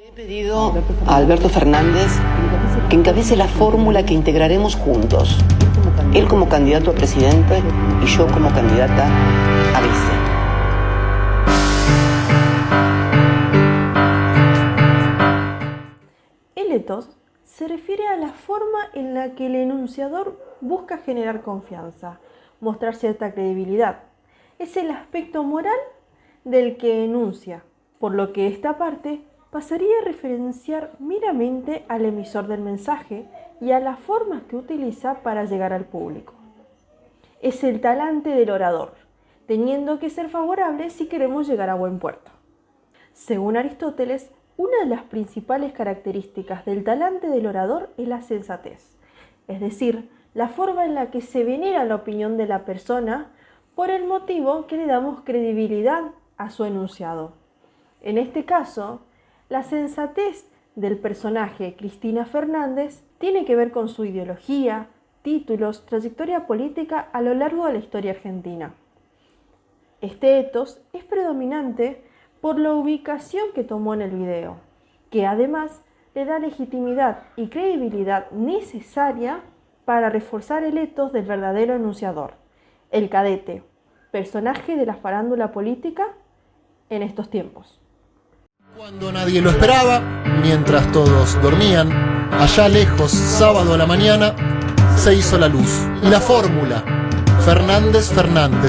Le he pedido a Alberto Fernández que encabece la fórmula que integraremos juntos. Él como candidato a presidente y yo como candidata a vice. El etos se refiere a la forma en la que el enunciador busca generar confianza, mostrar cierta credibilidad. Es el aspecto moral del que enuncia, por lo que esta parte pasaría a referenciar meramente al emisor del mensaje y a las formas que utiliza para llegar al público. Es el talante del orador, teniendo que ser favorable si queremos llegar a buen puerto. Según Aristóteles, una de las principales características del talante del orador es la sensatez, es decir, la forma en la que se venera la opinión de la persona por el motivo que le damos credibilidad a su enunciado. En este caso, la sensatez del personaje Cristina Fernández tiene que ver con su ideología, títulos, trayectoria política a lo largo de la historia argentina. Este etos es predominante por la ubicación que tomó en el video, que además le da legitimidad y credibilidad necesaria para reforzar el etos del verdadero enunciador, el cadete, personaje de la farándula política en estos tiempos. Cuando nadie lo esperaba, mientras todos dormían, allá lejos, sábado a la mañana, se hizo la luz. Y la fórmula, Fernández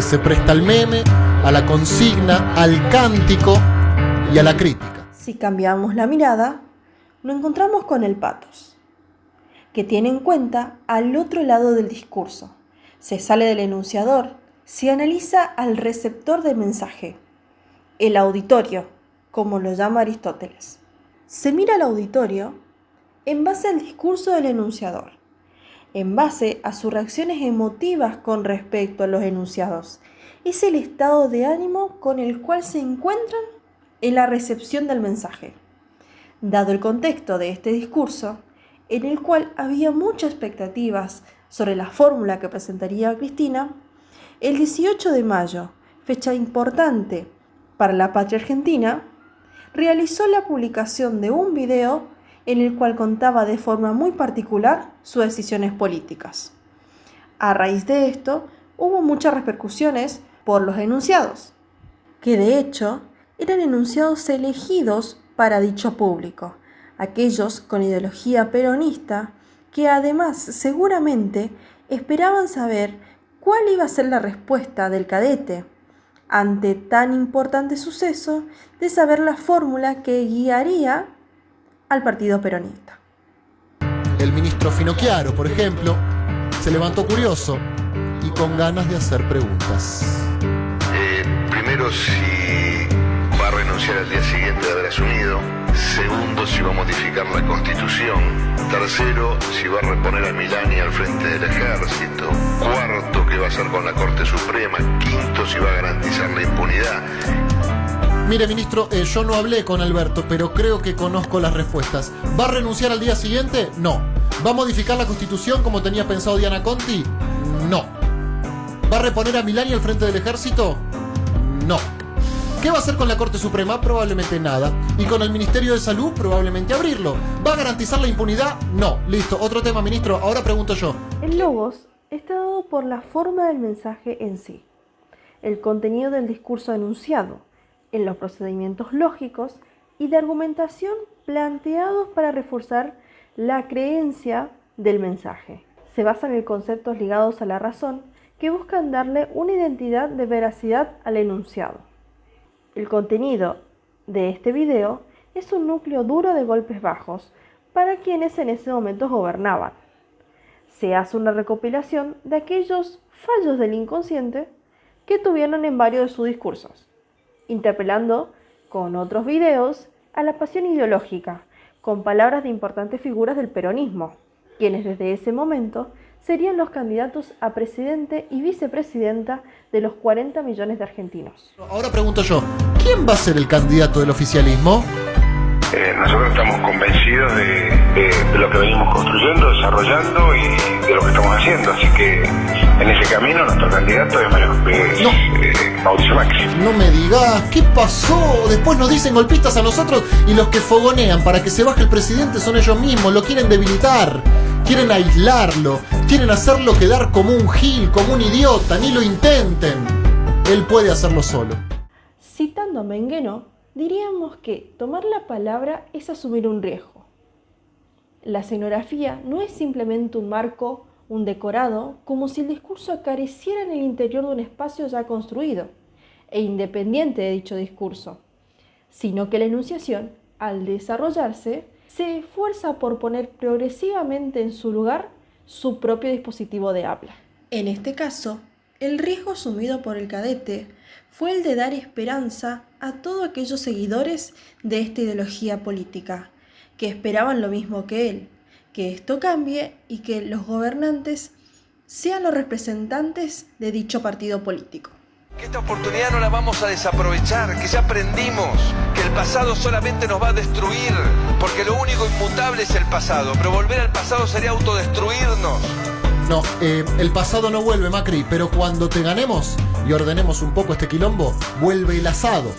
se presta al meme, a la consigna, al cántico y a la crítica. Si cambiamos la mirada, nos encontramos con el patos, que tiene en cuenta al otro lado del discurso. Se sale del enunciador, se analiza al receptor del mensaje, el auditorio, como lo llama Aristóteles. Se mira al auditorio en base al discurso del enunciador, en base a sus reacciones emotivas con respecto a los enunciados. Es el estado de ánimo con el cual se encuentran en la recepción del mensaje. Dado el contexto de este discurso, en el cual había muchas expectativas sobre la fórmula que presentaría Cristina, el 18 de mayo, fecha importante para la patria argentina, realizó la publicación de un video en el cual contaba de forma muy particular sus decisiones políticas. A raíz de esto, hubo muchas repercusiones por los enunciados, que de hecho eran enunciados elegidos para dicho público, aquellos con ideología peronista que además seguramente esperaban saber cuál iba a ser la respuesta del cadete ante tan importante suceso de saber la fórmula que guiaría al partido peronista. El ministro Finocchiaro, por ejemplo, se levantó curioso y con ganas de hacer preguntas. Primero, si va a renunciar al día siguiente de haber asumido. Segundo, si va a modificar la Constitución. Tercero, si va a reponer a Milani al frente del ejército. Cuarto, qué va a hacer con la Corte Suprema. Quinto, si va a garantizar la impunidad. Mire, ministro, yo no hablé con Alberto, pero creo que conozco las respuestas. ¿Va a renunciar al día siguiente? No. ¿Va a modificar la Constitución como tenía pensado Diana Conti? No. ¿Va a reponer a Milani al frente del ejército? No. ¿Qué va a hacer con la Corte Suprema? Probablemente nada. ¿Y con el Ministerio de Salud? Probablemente abrirlo. ¿Va a garantizar la impunidad? No. Listo. Otro tema, ministro. Ahora pregunto yo. El logos está dado por la forma del mensaje en sí, el contenido del discurso enunciado, en los procedimientos lógicos y de argumentación planteados para reforzar la creencia del mensaje. Se basan en conceptos ligados a la razón que buscan darle una identidad de veracidad al enunciado. El contenido de este video es un núcleo duro de golpes bajos para quienes en ese momento gobernaban. Se hace una recopilación de aquellos fallos del inconsciente que tuvieron en varios de sus discursos, interpelando con otros videos a la pasión ideológica, con palabras de importantes figuras del peronismo, quienes desde ese momento serían los candidatos a presidente y vicepresidenta de los 40 millones de argentinos. Ahora pregunto yo, ¿quién va a ser el candidato del oficialismo? Nosotros estamos convencidos de lo que venimos construyendo, desarrollando y de lo que estamos haciendo. Así que en ese camino nuestro candidato es Mauricio Macri. No me digas, ¿qué pasó? Después nos dicen golpistas a nosotros y los que fogonean para que se baje el presidente son ellos mismos, lo quieren debilitar, quieren aislarlo, quieren hacerlo quedar como un gil, como un idiota, ni lo intenten. Él puede hacerlo solo. Citando a Mengueno, diríamos que tomar la palabra es asumir un riesgo. La escenografía no es simplemente un marco, un decorado, como si el discurso careciera en el interior de un espacio ya construido e independiente de dicho discurso, sino que la enunciación, al desarrollarse, se esfuerza por poner progresivamente en su lugar su propio dispositivo de habla. En este caso, el riesgo asumido por el cadete fue el de dar esperanza a todos aquellos seguidores de esta ideología política, que esperaban lo mismo que él, que esto cambie y que los gobernantes sean los representantes de dicho partido político. Que esta oportunidad no la vamos a desaprovechar, que ya aprendimos que el pasado solamente nos va a destruir, porque lo único inmutable es el pasado, pero volver al pasado sería autodestruirnos. No, el pasado no vuelve, Macri, pero cuando te ganemos y ordenemos un poco este quilombo, vuelve el asado,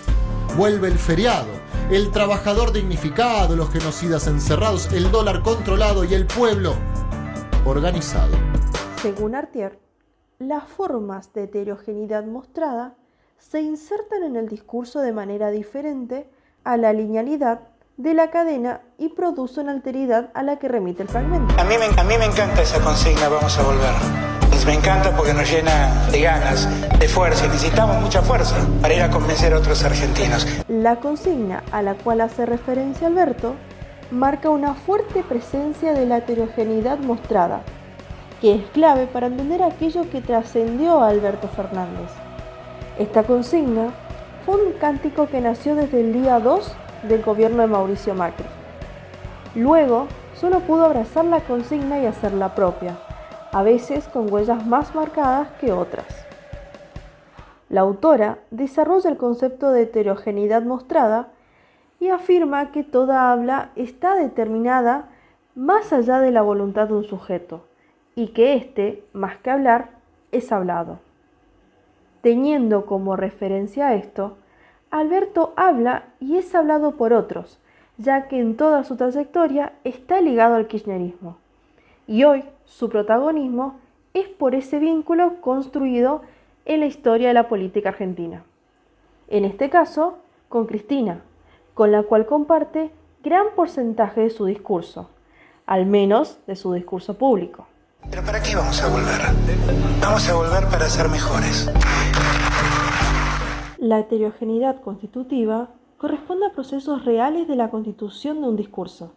vuelve el feriado, el trabajador dignificado, los genocidas encerrados, el dólar controlado y el pueblo organizado. Según Artier, las formas de heterogeneidad mostrada se insertan en el discurso de manera diferente a la linealidad de la cadena y produce una alteridad a la que remite el fragmento. A mí me encanta esa consigna, vamos a volver. Me encanta porque nos llena de ganas, de fuerza, y necesitamos mucha fuerza para ir a convencer a otros argentinos. La consigna a la cual hace referencia Alberto marca una fuerte presencia de la heterogeneidad mostrada, que es clave para entender aquello que trascendió a Alberto Fernández. Esta consigna fue un cántico que nació desde el día 2 del gobierno de Mauricio Macri. Luego, solo pudo abrazar la consigna y hacerla propia, a veces con huellas más marcadas que otras. La autora desarrolla el concepto de heterogeneidad mostrada y afirma que toda habla está determinada más allá de la voluntad de un sujeto, y que éste, más que hablar, es hablado. Teniendo como referencia a esto, Alberto habla y es hablado por otros, ya que en toda su trayectoria está ligado al kirchnerismo. Y hoy su protagonismo es por ese vínculo construido en la historia de la política argentina. En este caso, con Cristina, con la cual comparte gran porcentaje de su discurso, al menos de su discurso público. ¿Pero para qué vamos a volver? Vamos a volver para ser mejores. La heterogeneidad constitutiva corresponde a procesos reales de la constitución de un discurso,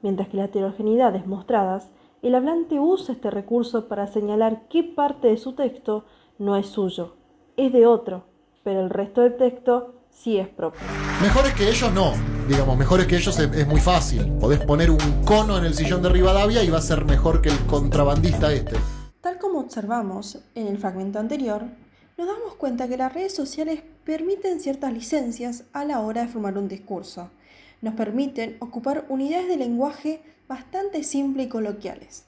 mientras que las heterogeneidades mostradas, el hablante usa este recurso para señalar qué parte de su texto no es suyo, es de otro, pero el resto del texto sí es propio. Mejores que ellos no, digamos, mejores que ellos es muy fácil. Podés poner un cono en el sillón de Rivadavia y va a ser mejor que el contrabandista este. Tal como observamos en el fragmento anterior, nos damos cuenta que las redes sociales permiten ciertas licencias a la hora de formar un discurso. Nos permiten ocupar unidades de lenguaje bastante simples y coloquiales.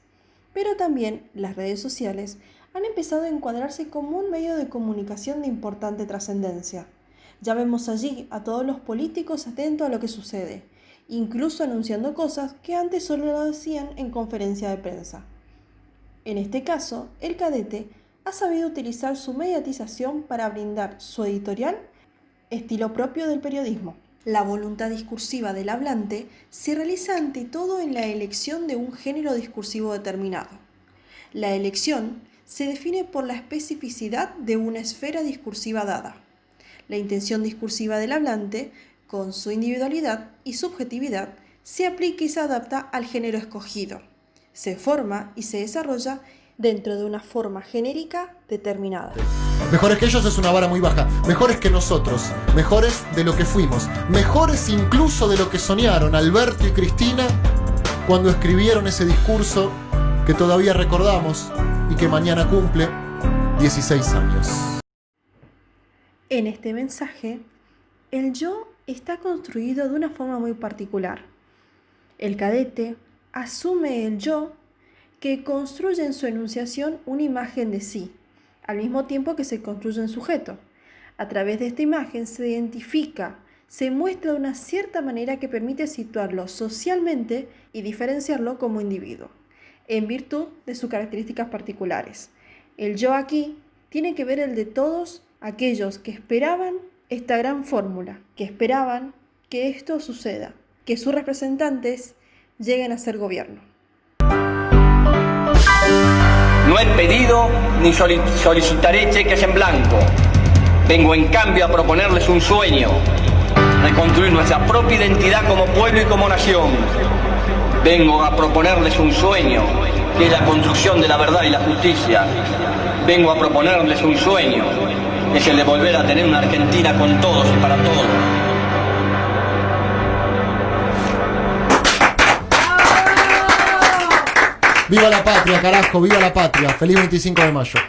Pero también las redes sociales han empezado a encuadrarse como un medio de comunicación de importante trascendencia. Ya vemos allí a todos los políticos atentos a lo que sucede, incluso anunciando cosas que antes solo lo decían en conferencia de prensa. En este caso, el cadete ha sabido utilizar su mediatización para brindar su editorial, estilo propio del periodismo. La voluntad discursiva del hablante se realiza ante todo en la elección de un género discursivo determinado. La elección se define por la especificidad de una esfera discursiva dada. La intención discursiva del hablante, con su individualidad y subjetividad, se aplica y se adapta al género escogido. Se forma y se desarrolla dentro de una forma genérica determinada. Mejores que ellos es una vara muy baja. Mejores que nosotros. Mejores de lo que fuimos. Mejores incluso de lo que soñaron Alberto y Cristina cuando escribieron ese discurso que todavía recordamos y que mañana cumple 16 años. En este mensaje, el yo está construido de una forma muy particular. El cadete asume el yo que construye en su enunciación una imagen de sí, al mismo tiempo que se construye en sujeto. A través de esta imagen se identifica, se muestra de una cierta manera que permite situarlo socialmente y diferenciarlo como individuo, en virtud de sus características particulares. El yo aquí tiene que ver el de todos aquellos que esperaban esta gran fórmula, que esperaban que esto suceda, que sus representantes lleguen a ser gobierno. No he pedido ni solicitaré cheques en blanco. Vengo en cambio a proponerles un sueño, reconstruir nuestra propia identidad como pueblo y como nación. Vengo a proponerles un sueño, que es la construcción de la verdad y la justicia. Vengo a proponerles un sueño, que es el de volver a tener una Argentina con todos y para todos. ¡Viva la patria, carajo! ¡Viva la patria! ¡Feliz 25 de mayo!